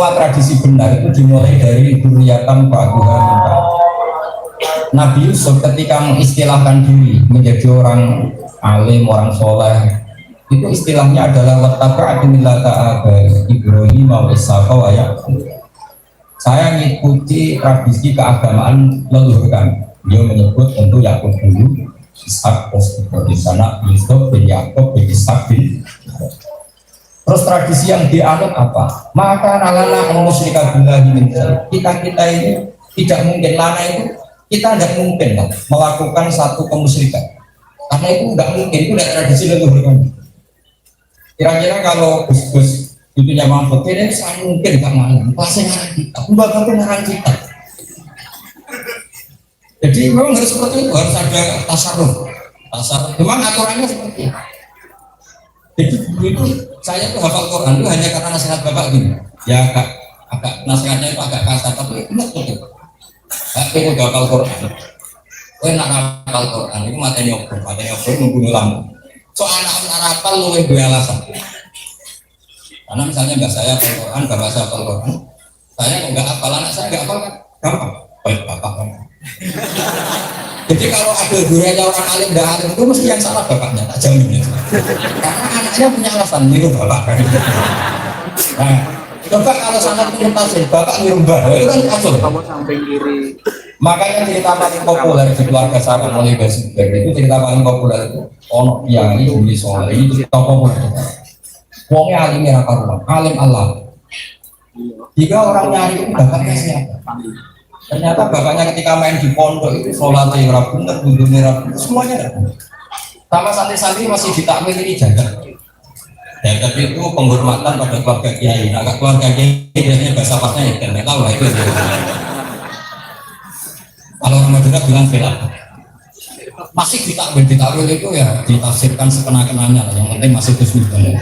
semua tradisi benar itu dimulai dari duriyatan ba'duha min ba'd. Nabi Yusuf ketika mengistilahkan diri menjadi orang alim, orang soleh, itu istilahnya adalah wattaba'tu millata abai Ibrahim wa Ishaqa wa Yaqub. Saya mengikuti tradisi keagamaan leluhur kami. Dia menyebut tentu Yakub dulu, Ishak di sana, Yusuf bin Yakub bin Ishak bin. Terus tradisi yang dianut apa? Maka nalana musyrika billahi min syai. Kita ini tidak mungkin, lana itu kita tidak mungkin lah melakukan satu kemusyrikan. Karena itu tidak mungkin, itu tidak tradisi leluhur kami. Kira-kira kalau Gus itu zaman fakir ini sangat mungkin gak malam pasti ngarang kita, membanggakan ngarang kita. Jadi memang harus seperti itu, harus ada tasarruf. Memang aturannya seperti itu. Jadi itu saya tuh hafal Quran itu hanya karena nasihat bapak gini. Ya agak nasihatnya itu agak kasar, tapi ingat betul. Tapi itu hafal Quran. Kowe nak hafal Quran itu materi obrol membunuh lampu. So anak-anak hafal lu dua alasan. Karena misalnya mbak saya hafal Quran, bapak saya hafal Quran, saya nggak hafal, anak saya nggak hafal kan gampang. Baik bapak kan. Jadi kalau ada gurunya orang alim dan alim itu mesti yang salah bapaknya, tak jamin. Karena anaknya punya alasan niru bapak kan. Nah, coba kalau sangat mutasil, bapak niru bapak itu kan kacau. Kamu sampai kiri. Makanya cerita paling populer di keluarga saya oleh Basir itu cerita paling populer itu ono yang ini Umi Soleh ini cerita populer. Wongnya alimnya karuan, alim Allah. Jika orang nyari itu bapaknya siapa? Ternyata bapaknya ketika main di pondok itu sholat merah bener, wudhu merah bener, semuanya ada. Sama santri-santri masih ditakwil ini jagat. Jagat itu penghormatan pada keluarga kiai. Agak keluarga kiai biasanya bahasa pasnya ya nggak tahu lah itu. Kalau orang Madura bilang velak. Masih ditakwil itu ya ditafsirkan sekenal-kenalnya lah. Yang penting masih bismillah.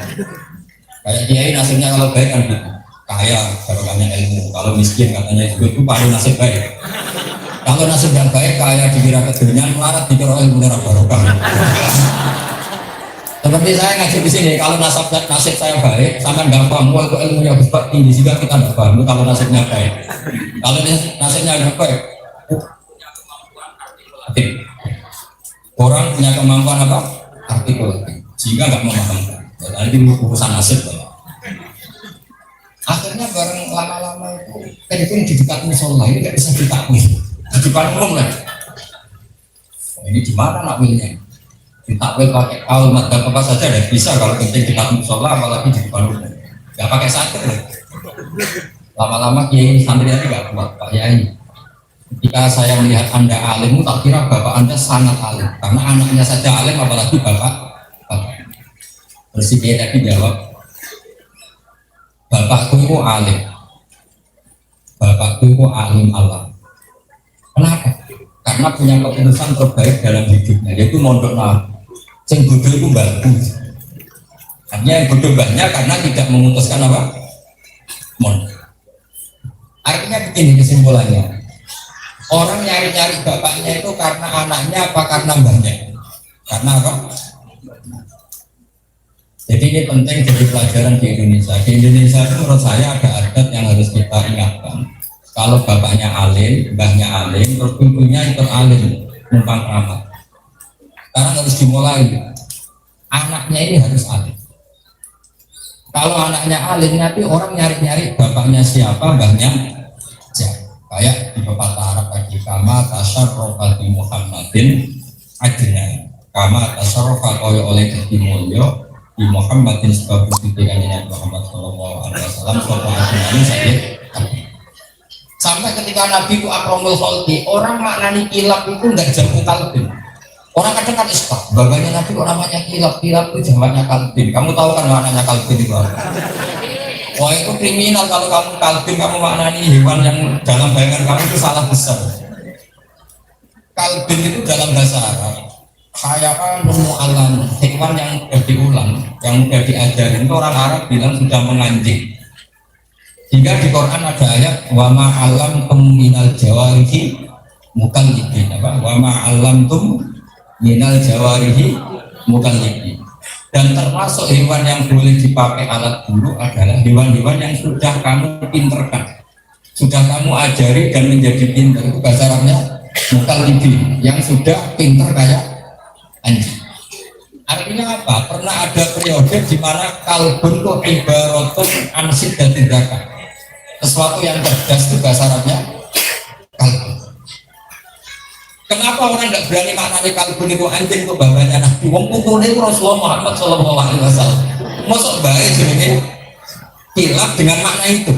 Kayak kiai nasibnya kalau baik kan gitu. Kaya barokahnya ilmu, kalau miskin katanya itu paling nasib baik. Kalau nasib yang baik kaya dikira kedunian, melarat dikira ilmu barokah. Seperti saya ngaji di sini, kalau nasib saya baik, sampai nggak paham, itu ilmunya besar tinggi sehingga kita nggak paham. Kalau nasibnya baik, kalau nasibnya nggak baik, orang punya kemampuan apa? Artikulatif, sehingga nggak memahami. Jadi urusan nasib. Akhirnya bareng lama-lama itu di dekat musola ini nggak bisa ditakwil di depan umum lah. Ini gimana nakwilnya? Ditakwil pakai kaul madzhab apa saja tidak bisa kalau penting di dekat musola apalagi di depan umum. Nggak pakai satir lah. Lama-lama kiai santri ini nggak kuat Pak Yai. Ketika saya melihat Anda alim, tak kira bapak Anda sangat alim karena anaknya saja alim apalagi bapak. Terus si kiai tadi jawab, bapakku itu alim. Bapakku itu alim Allah. Kenapa? Karena punya keputusan terbaik dalam hidupnya, yaitu mondok nabi. Sing bodoh itu bagus. Artinya yang bodoh banyak karena tidak memutuskan apa? Mondok. Artinya begini kesimpulannya. Orang nyari-nyari bapaknya itu karena anaknya apa karena mbahnya? Karena apa? Jadi ini penting jadi pelajaran di Indonesia. Di Indonesia itu menurut saya ada adat yang harus kita ingatkan. Kalau bapaknya alim, mbahnya alim, terus ibunya ikut alim, numpang keramat. Sekarang harus dimulai. Anaknya ini harus alim. Kalau anaknya alim, nanti orang nyari-nyari bapaknya siapa, mbahnya siapa. Kayak di pepatah Arab tadi, kama tasyarrofa di Muhammadin ajna, kama tasyarrofa oleh jadi mulyo di Muhammadin sebab ketika Muhammad Shallallahu Alaihi Wasallam sampai ketika Nabi itu akromul khalqi, orang maknani kilap itu nggak jamu kalbin. Orang kadang kan ispak, bapaknya Nabi kok namanya kilap itu jamannya kalbin. Kamu tahu kan maknanya kalbin itu apa? Wah itu kriminal kalau kamu kalbin, kamu maknani hewan yang dalam bayangan kamu itu salah besar. Kalbin itu dalam bahasa Arab khayaan alam, hewan yang sudah diulang, yang sudah diajarin itu orang Arab bilang sudah menganjing. Hingga di Quran ada ayat wa ma alamtum minal jawarihi mukallibin, apa? Wa ma alamtum minal jawarihi mukallibin. Dan termasuk hewan yang boleh dipakai alat bulu adalah hewan-hewan yang sudah kamu pinterkan, sudah kamu ajari dan menjadi pinter. Itu bahasa Arabnya mukallibin, yang sudah pinter kayak anjing. Artinya apa? Pernah ada periode di mana kalbun itu ibaratun ansid dan tindakan. Sesuatu yang cerdas itu bahasa Arabnya kalbun. Kenapa orang tidak berani maknanya kalbun itu anjing itu bapaknya Nabi? Wong putune itu Rasulullah Muhammad Shallallahu Alaihi Wasallam. Masuk baik sebenarnya kilap dengan makna itu.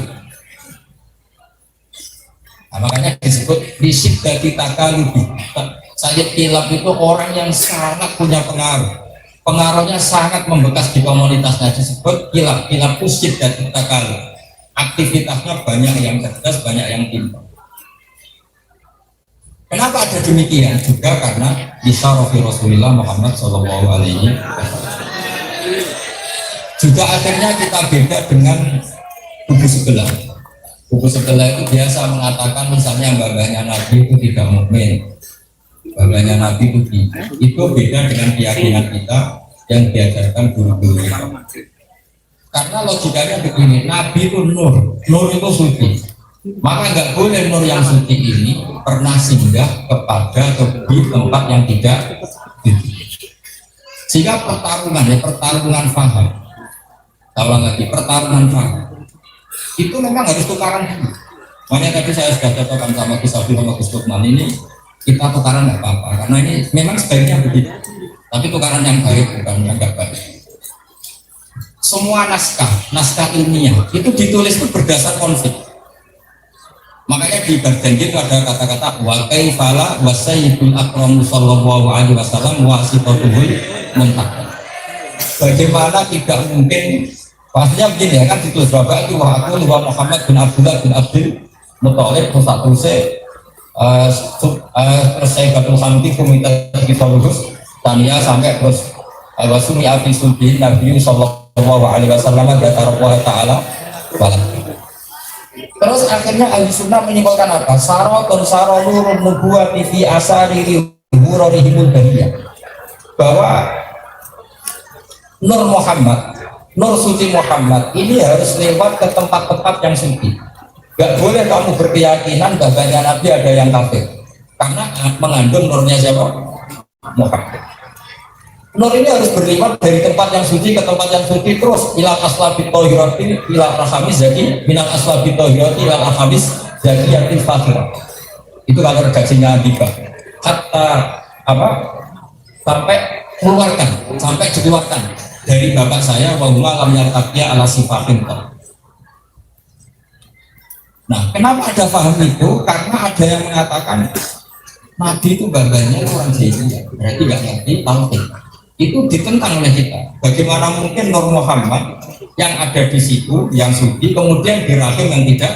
Nah, makanya disebut disip dari takalubi. Sayyid kilap itu orang yang sangat punya pengaruh. Pengaruhnya sangat membekas di komunitasnya, disebut kilap. Kilap itu sip dari takalub. Aktivitasnya banyak yang cerdas, banyak yang pintar. Kenapa ada demikian? Juga karena isyarat Rasulullah Muhammad Shallallahu Alaihi Wasallam. Juga akhirnya kita beda dengan kubu sebelah. Kubu sebelah itu biasa mengatakan misalnya babanya Nabi itu tidak mukmin, babanya Nabi itu tidak. Itu beda dengan keyakinan kita yang diajarkan guru-guru kita. Karena logikanya begini, Nabi itu nur, nur itu suci. Maka nggak boleh nur yang suci ini pernah singgah kepada atau di tempat yang tidak suci. Sehingga pertarungan faham. Kalau lagi pertarungan faham itu memang harus tukaran dulu. Makanya tadi saya sudah cocokkan sama Gus Abdul sama Gus Lukman, ini kita tukaran nggak apa-apa karena ini memang sebaiknya begitu. Tapi tukaran yang baik bukan yang nggak baik. Semua naskah ilmiah itu ditulis itu berdasar konflik. Makanya di berjanji itu ada kata-kata wa kaifala wa sayyidul akramu sallallahu alaihi wasallam wa sifatuhul muntaqal. Bagaimana tidak mungkin, pastinya begini ya kan ditulis bapak itu wa aku wa Muhammad bin Abdullah bin Abdul Muthalib terus Sayyidatul Hamdi Komite kita lulus tania sampai terus wasumi afi sulbin Nabi sallallahu alaihi wasallam Allah taala balas. Terus akhirnya ahli sunnah menyimpulkan apa? Sarotun sarolurun nubuwati fi asariri hurorihimul bariyah, bahwa Nur Muhammad, Nur suci Muhammad ini harus lewat ke tempat-tempat yang suci. Gak boleh kamu berkeyakinan bahwa Nabi ada yang kafir, karena mengandung nurnya siapa? Muhammad. Nur ini harus berlipat dari tempat yang suci ke tempat yang suci terus ila aslabit tohirati ila rahamis jadi minal aslabit tohirati ila rahamis jadi yakin fakhirah. Itu kalau redaksinya Andika hatta apa sampai dikeluarkan dari bapak saya bahwa lam yartaqiya ala sifatin. Nah, kenapa ada paham itu? Karena ada yang mengatakan Nabi itu bapaknya orang jahiliyah, berarti nggak ngerti tauhid. Itu ditentang oleh kita. Bagaimana mungkin Nur Muhammad yang ada di situ yang suci kemudian dirahim yang tidak?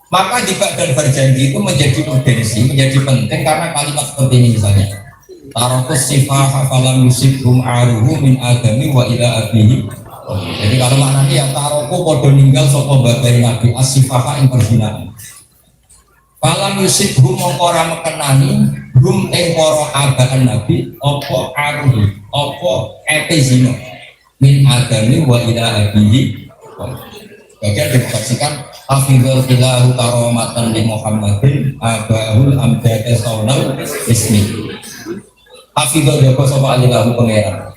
Maka di dan berjanji itu menjadi urgensi, menjadi penting karena kalimat seperti ini misalnya tarokus sifah falam yusibhum aruhu min adami wa ila abihi. Jadi kalau maknanya ya taroku podo ninggal soko babai Nabi asifah yang perzinaan falam yusibhum mongkora mekenani hum engkoro abaan Nabi opo aruhi opo epezino min adami wa ila abihi. Bagian dipastikan hafizul ilahu karomatan li Muhammadin abahul amdada saunal ismi. Hafizul joko sopa alilahu pengeran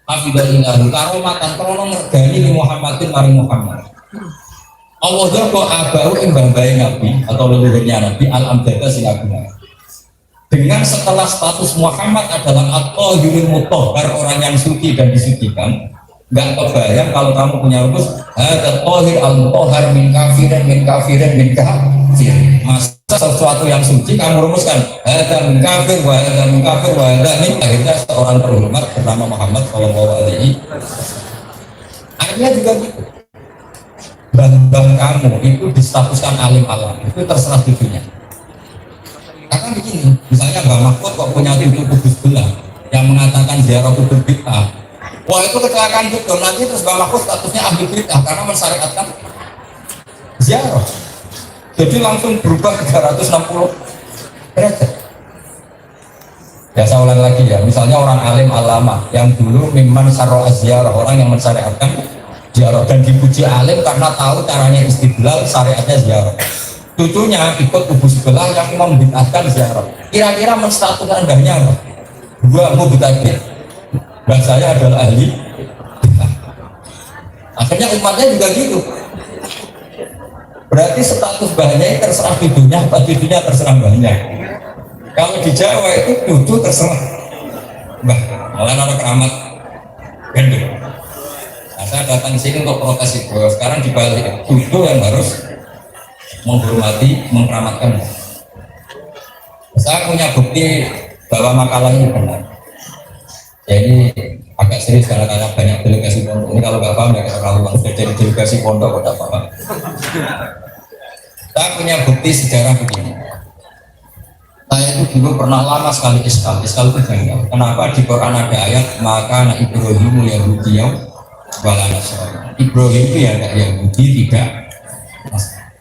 hafizul ilahu karomatan krono ngergani li Muhammadin mari Muhammad. Allah joko abahu imbang-bayi Nabi atau leluhurnya Nabi al-amdada sinaguna. Dengan setelah status Muhammad adalah at-tahirul mutahhar, orang yang suci dan disucikan, nggak kebayang kalau kamu punya rumus ada tahir al-mutahhar min kafirin min kafir. Masa sesuatu yang suci kamu rumuskan ada min kafir wa ada min akhirnya seorang terhormat bernama Muhammad sallallahu alaihi wasallam. Artinya juga gitu. Bang kamu itu distatuskan alim alam itu terserah dirinya. Karena begini, misalnya Mbak Mahfud kok punya tujuh kubus belah yang mengatakan ziarah kubur bid'ah. Wah itu kecelakaan betul, nanti terus Mbak Mahfud statusnya ahli bid'ah karena mensyariatkan ziarah. Jadi langsung berubah 360 derajat. Ya saya ulang lagi ya, misalnya orang alim alama yang dulu memang syarra ziarah, orang yang mensyariatkan ziarah dan dipuji alim karena tahu caranya istidlal syariatnya ziarah. Cucunya ikut kubu sebelah yang membid'ahkan ziarah. Kira-kira menstatuskan endahnya apa? Dua mau betakin. Dan saya adalah ahli. Akhirnya umatnya juga gitu. Berarti status banyak terserah cucunya, apa cucunya terserah banyak. Kalau di Jawa itu cucu terserah. Bah, malah ada keramat gendut. Nah, saya datang ke sini untuk protes itu. Sekarang dibalik, cucu yang harus menghormati, mengkeramatkan. Saya punya bukti bahwa makalah ini benar. Jadi agak serius karena banyak delegasi pondok. Ini kalau nggak paham ya kalau sudah jadi delegasi pondok kok tidak paham. Saya punya bukti sejarah begini. Saya itu dulu pernah lama sekali iskal itu janggal. Kenapa di Quran ada ayat maka anak Ibrahim Yahudiyah wala Nasrani. Ibrahim itu ya nggak Yahudi tidak.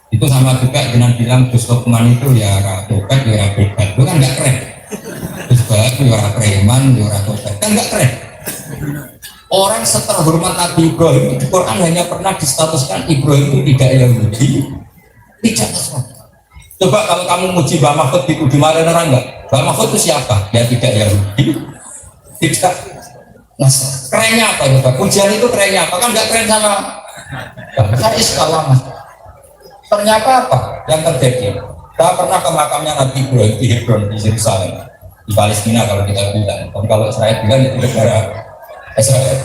Itu sama juga dengan bilang Gus Lukman itu ya rakyat ya rakyat. Itu kan nggak keren. Gus Bahat ya preman ya rakyat. Kan nggak keren. Orang seterhormat Nabi Ibrahim di Quran hanya pernah distatuskan Ibrahim itu tidak Yahudi, tidak Nasrani. Coba kalau kamu muji Mbak Mahfud di mana orang enggak? Mbak Mahfud itu siapa? Ya tidak Yahudi, tidak Nasrani. Kerennya apa coba? Pujian itu kerennya apa? Kan nggak keren sama saya iskal lama. Ternyata apa yang terjadi? Saya pernah ke makamnya Nabi Ibrahim di Hebron di Yerusalem, di Palestina kalau kita bilang. Kalau Israel bilang itu negara Israel.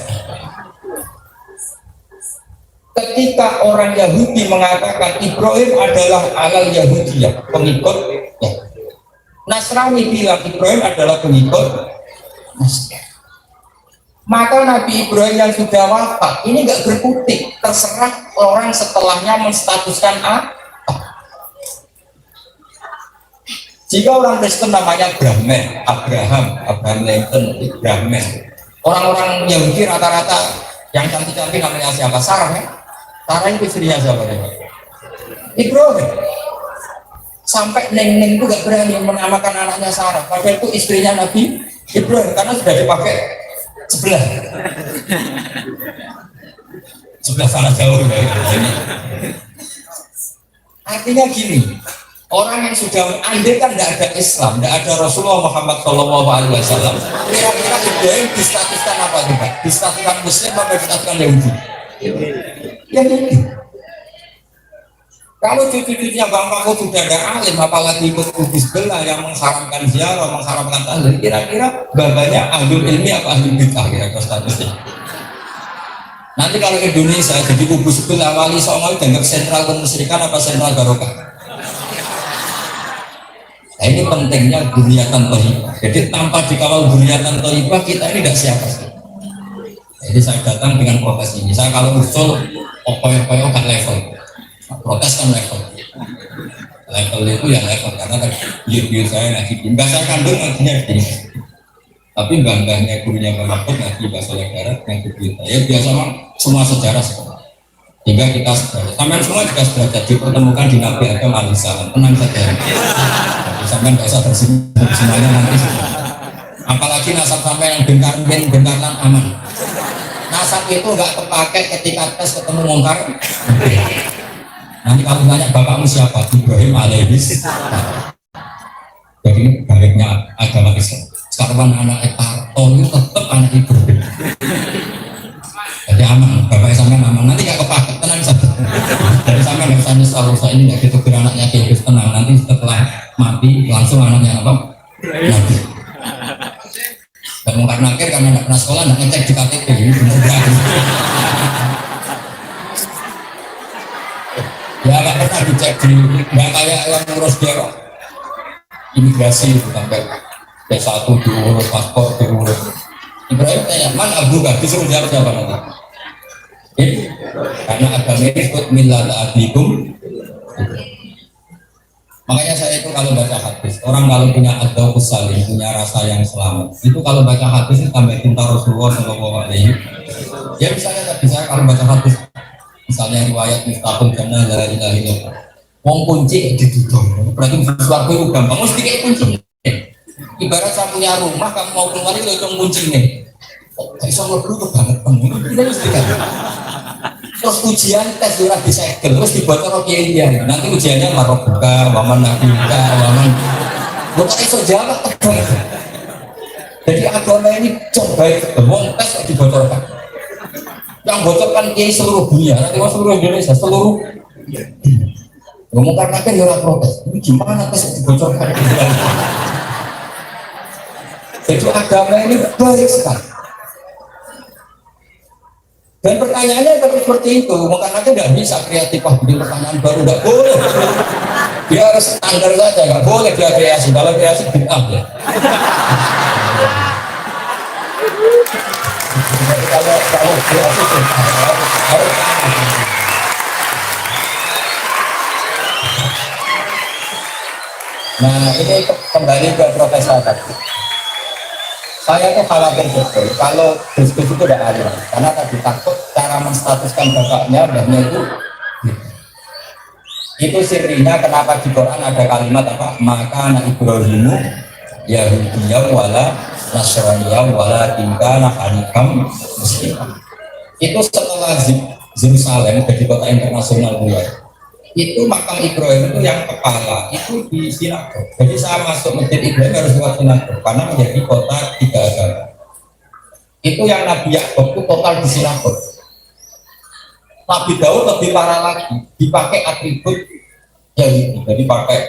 Ketika orang Yahudi mengatakan Ibrahim adalah alal Yahudiyah, pengikut ya. Nasrani bilang Ibrahim adalah pengikut Nasrani. Maka Nabi Ibrahim yang sudah wafat ini nggak berkutik, terserah orang setelahnya menstatuskan apa. Jika orang Kristen namanya Abraham Lincoln, Brahman. Orang-orang Yahudi rata-rata yang cantik-cantik namanya siapa? Sarah ya? Sarah itu istrinya siapa? Ibrahim. Sampai Neng itu gak berani menamakan anaknya Sarah. Padahal itu istrinya Nabi Ibrahim karena sudah dipakai sebelah sana jauh dari ini. Artinya gini, orang yang sudah andai kan tidak ada Islam, tidak ada Rasulullah Muhammad SAW, kira-kira Ibrahim distatuskan apa juga? Distatuskan Muslim apa distatuskan Yahudi? Yahudi. Kalau cucu-cucunya Bang Mahfud sudah ada alim, apalagi ikut kubu sebelah yang mengharamkan ziarah, mengharamkan tahlil, kira-kira bapaknya ahlul ilmi apa ahlul bid'ah kira-kira statusnya. Nanti kalau Indonesia jadi kubu sebelah wali songo dianggap sentral kemusyrikan apa sentral barokah. Nah, ini pentingnya buniatan thayyibah. Jadi tanpa dikawal buniatan thayyibah kita ini tidak siapa sih. Jadi saya datang dengan protes ini. Saya kalau usul opo-opo kan level. Protes kan level itu ya level karena kan biar saya ngaji mbak saya kandung ngajinya di tapi mbak-mbaknya gurunya Mbak Mahfud ngaji bahasa Darat ngaji kita ya biasa semua sejarah sehingga kita sampai semua juga sudah dipertemukan di Nabi Adam alaihissalam. Tenang saja jadi sampai nggak usah tersinggung semuanya nanti apalagi nasab sampai yang bentaran aman nasab itu nggak terpakai ketika tes ketemu mongkar. Nanti kalau tanya bapakmu siapa? Ibrahim alaihissalam. Jadi baiknya agama Islam. Sekarang anak Etarton itu tetap anak Ibrahim. Jadi aman, bapak sampai aman. Nanti gak kepaket, tenang saja. Jadi sampai nggak usah nyesal, saya ini nggak gitu anaknya kayak tenang. Nanti setelah mati langsung anaknya apa? Nanti. Dan mungkar nakir karena nggak pernah sekolah, nggak ngecek di KTP ini benar-benar. Ya nggak pernah dicek di nggak kayak yang ngurus dia imigrasi sampai D1 diurus paspor diurus. Ibrahim tanya mana Abu Bakar disuruh jawab siapa nanti? Karena agama ini ikut millat abikum. Makanya saya itu kalau baca hadis orang kalau punya ad-dawqus salim punya rasa yang selamat itu kalau baca hadis itu tambah cinta Rasulullah SAW. Ya misalnya tadi saya kalau baca hadis misalnya riwayat Miftahul Jannah la ilaha illallah wong kunci ditutup berarti sesuatu itu gampang mesti kayak kunci Ibarat saya punya rumah, kamu mau keluar itu hitung kuncinya. Oh, gak bisa ngeluh banget kamu. Kita mesti kan. Terus ujian tes durah disegel, terus dibocor kiai dia. Nanti ujiannya marobuka, waman nabika, waman. Bukan iso jawab. Jadi agama ini coba wong tes kok dibocorkan. Yang bocorkan kiai seluruh dunia, nanti seluruh Indonesia, seluruh. Ngomong karena kan orang protes. Ini gimana tes dibocorkan? Jadi agama ini baik sekali. Dan pertanyaannya seperti itu, makanya nggak bisa kreatif, bikin pertanyaan baru, nggak boleh. Dia harus standar saja, nggak boleh dia kreasi. Kalau kreasi bid'ah ya. Kalau kreasi harus. Nah ini kembali ke Profesor tadi. Saya tuh khawatir betul kalau diskusi itu tidak adil, karena tadi takut cara menstatuskan bapaknya itu sirinya kenapa di Quran ada kalimat apa, maka anak Ibrahimu Yahudiyah wala Nasraniyah wala tingkah hanifam muslimah. Itu setelah Yerusalem jadi kota internasional dua, itu makam Ibrahim itu yang kepala itu di sinagog. Jadi saya masuk masjid Ibrahim harus lewat sinagog karena menjadi kota tiga agama. Itu yang Nabi Yakub itu total di sinagog. Nabi Daud lebih parah lagi, dipakai atribut Yahudi. Jadi pakai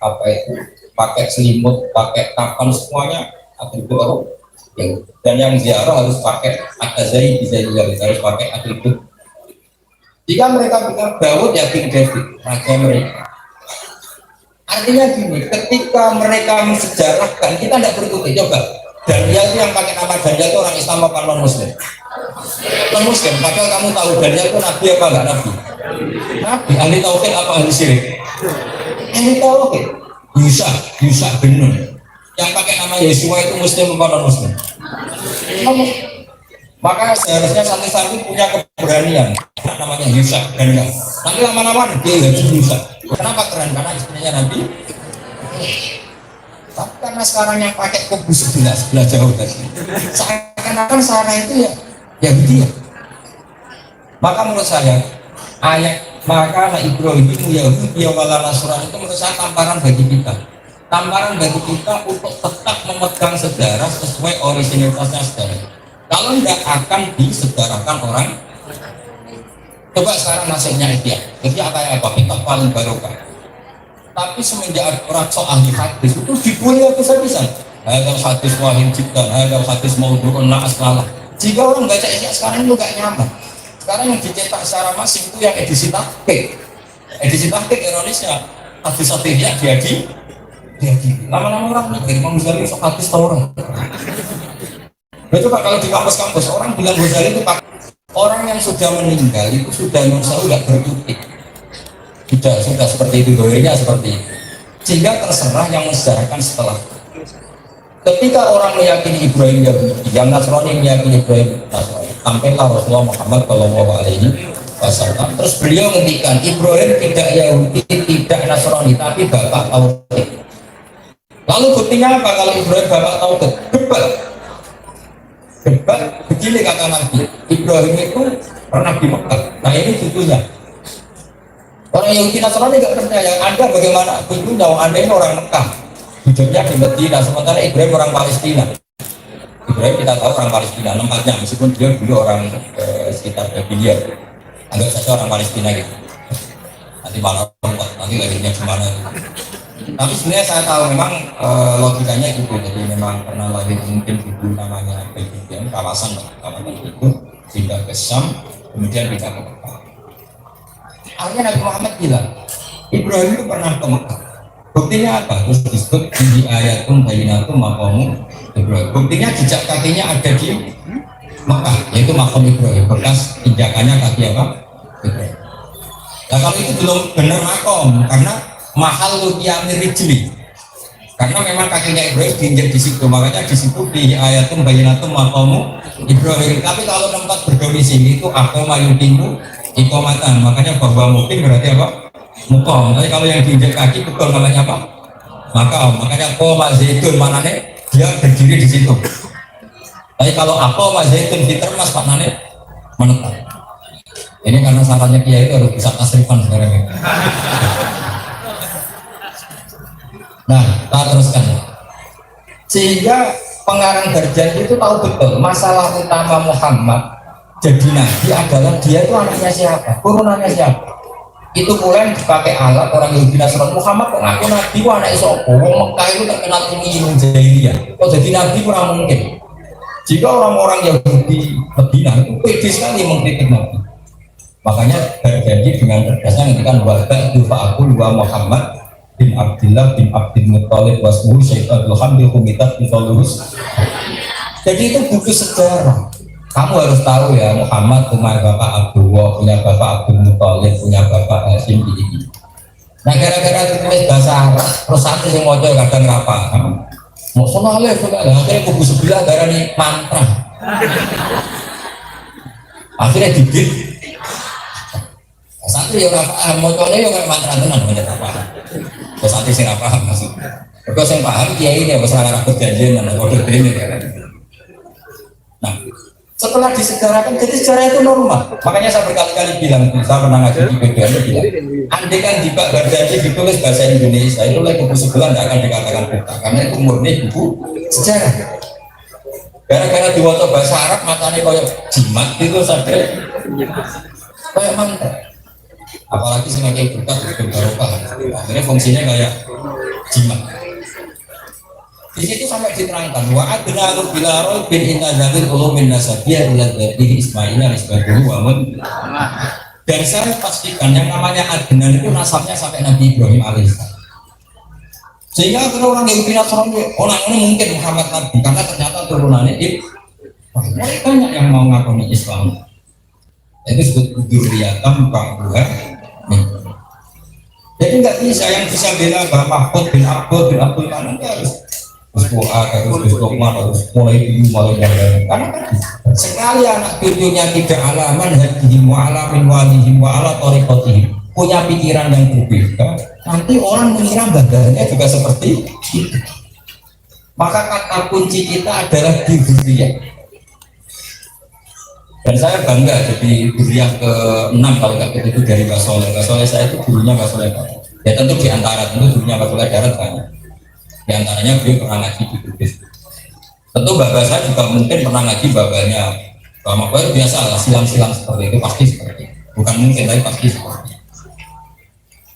apa itu? Pakai selimut, pakai kafan, semuanya atribut orang Yahudi. Dan yang ziarah harus pakai akazai bisa juga harus pakai atribut. Jika mereka bilang Daud ya King David, raja mereka. Artinya gini, ketika mereka mensejarahkan, kita tidak berkutik. Coba, Daniel itu yang pakai nama Daniel itu orang Islam apa non Muslim? Non Muslim, padahal kamu tahu Daniel itu nabi apa enggak nabi? Nabi, ahli tauhid apa ahli syirik? Ahli tauhid. Yusa bin Nun. Yang pakai nama Yesua itu Muslim apa non Muslim? Maka seharusnya santri-santri punya keberanian, namanya Yusa dan Yan. Nanti lama-lama dia jadi Yusa. Kenapa keren? Karena istrinya Nabi. Tapi karena sekarang yang pakai kubu sebelah jauh tadi, seakan-akan sana itu ya dia. Maka menurut saya ayat maka Ibrahim itu Yahudi wala Nasrani itu menurut saya tamparan bagi kita. Tamparan bagi kita untuk tetap memegang sejarah sesuai originalitasnya sejarah. Kalau tidak akan disejarahkan orang. Coba sekarang nasibnya dia kayak apa? Kita paling barokah. Tapi semenjak orang soal ahli hadis itu dibully habis-habisan. Hadal hadis wahid jibdan, hadal hadis maudhu'un la aslalah. Jika orang baca ini sekarang itu nggak nyaman. Sekarang yang dicetak secara masif itu yang edisi tahqiq. Edisi tahqiq ironisnya hadis-hadisnya dia lama-lama orang mikir Imam Ghazali itu hadis tau orang. Nah, coba kalau di kampus-kampus orang bilang Ghazali itu orang yang sudah meninggal itu sudah nggak berkutik, sudah seperti itu, doanya seperti itu, sehingga terserah yang mensejarahkan setelah. Ketika orang meyakini Ibrahim Yahudi, yang Nasrani meyakini Ibrahim Nasrani, sampailah Rasulullah Muhammad Shallallahu Alaihi Wasallam. Terus beliau ngendikan Ibrahim tidak Yahudi, tidak Nasrani, tapi bapak tauhid. Lalu buktinya apa kalau Ibrahim bapak tauhid? Debat begini kata Nabi, Ibrahim itu pernah di Mekah. Nah ini cucunya. Orang Yahudi Nasrani nggak percaya. Anda bagaimana cucunya? Anda ini orang Mekah, hidupnya di Medina, sementara Ibrahim orang Palestina. Ibrahim kita tahu orang Palestina, tempatnya meskipun dia dulu orang sekitar Babilia. Anggap saja orang Palestina gitu. Nanti malah nanti lahirnya gimana? Tapi sebenarnya saya tahu memang logikanya itu, jadi memang pernah lahir mungkin dulu namanya Belgian, kawasan itu pindah ke Syam, kemudian pindah ke Mekah. Akhirnya Nabi Muhammad bilang Ibrahim itu pernah ke Mekah. Buktinya apa? Terus disebut di ayatun bayinatum maqamu Ibrahim. Buktinya jejak kakinya ada di Mekah, yaitu makam Ibrahim, bekas injakannya kaki apa? Ibrahim. Nah kalau itu belum benar makom, karena mahal lukiyamir rijli, karena memang kakinya Ibrahim diinjak di situ, makanya di situ di ayatum bayinatum maqamu Ibrahim. Tapi kalau tempat berdomisili itu aqama yuqimu iqamatan, makanya bahwa mungkin berarti apa? Muqam. Tapi kalau yang diinjak kaki betul namanya apa? makanya koma zaitun manane dia berdiri di situ. Tapi kalau apa zaitun ditermas maknanya menetap. Ini karena salahnya kiai itu harus bisa tasrifan sekarang ini. Nah, kita teruskan. Sehingga pengarang Darjani itu tahu betul masalah utama Muhammad jadi nabi adalah dia itu anaknya siapa, turunannya siapa. Itu mulai dipakai alat orang Yahudi Nasrani. Muhammad kok ngaku nabi, kok anak Isopo, wong Mekah itu terkenal ilmu jahiliyah, kok jadi nabi kurang mungkin. Jika orang-orang Yahudi Medina itu pede sekali mengkritik nabi. Makanya Darjani dengan tegasnya menghentikan wabah fa'akul wa Muhammad bin Abdillah bin Abdul Muttalib wasmuhu Syekh Abdul Hamid Humitat Bitolus. Jadi itu buku sejarah. Kamu harus tahu ya, Muhammad punya bapak Abdullah, punya bapak Abdul Muttalib, punya bapak Hashim ini. Nah gara-gara ditulis bahasa Arab, terus satu yang mau kadang rapah. Mau soalnya akhirnya buku sebelah darah nih mantra. Akhirnya dibit. Satu yang paham, mau coba yang mantra tenan banyak apa? Terus satu yang paham maksudnya. Kalau yang paham kiai ini masalah perjanjian dan order ini kan. Nah, setelah disegarakan, jadi sejarah itu normal. Makanya saya berkali-kali bilang, saya pernah ngaji di PBN bilang, andai kan di Pak Darjani ditulis bahasa Indonesia, itu lagi buku sebelah tidak akan dikatakan buta, karena itu murni buku sejarah. Gara-gara diwaca bahasa Arab, matanya kayak jimat itu sampai kayak mantra. Apalagi semakin berkat itu barokah, akhirnya fungsinya kayak jimat. Di situ sampai diterangkan wa adnaru bila roy bin inna zabil ulumin nasabiyah ila dzatihi ismaila nisbatuhu wa mun. Dan saya pastikan yang namanya Adnan itu nasabnya sampai Nabi Ibrahim alaihissalam. Sehingga kalau orang Yahudi Nasrani orang ini mungkin Muhammad Nabi karena ternyata turunannya itu banyak yang mau ngakoni Islam. Itu disebut dzurriyyatan ba'duha. Jadi nggak bisa yang bisa bela Mbah Mahfud bin Abdul Manan harus harus mulai dulu karena sekali anak cucunya tidak alaman hadihim wa alamin walihim wa ala tariqatihim punya pikiran yang berbeda, nanti orang mengira badannya juga seperti itu. Maka kata kunci kita adalah dzurriyyah. Dan saya bangga jadi guru yang ke-6 kalau nggak begitu dari Mbak Soleh. Mbak Soleh saya itu gurunya Mbak Soleh. Ya tentu di antara tentu gurunya Mbak Soleh darat banyak. Di antaranya beliau pernah ngaji di Bugis. Tentu bapak saya juga mungkin pernah ngaji babanya Pak Makbar biasa lah silang-silang seperti itu pasti seperti itu. Bukan mungkin tapi pasti seperti itu.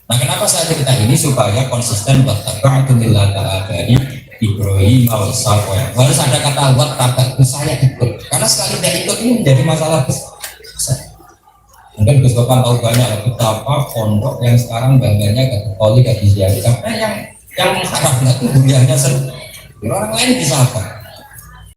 Nah kenapa saya cerita ini supaya konsisten wattaqa'tu millata abadi Ibrahim al-Safwa. Harus ada kata wattaqa'tu saya ikut. Karena sekali tidak ikut ini menjadi masalah besar. Mungkin Gus Bapak tahu banyak betapa pondok yang sekarang bangganya Katolik, Katolik, karena yang mengharapkan itu dunianya sendiri. Orang lain bisa apa?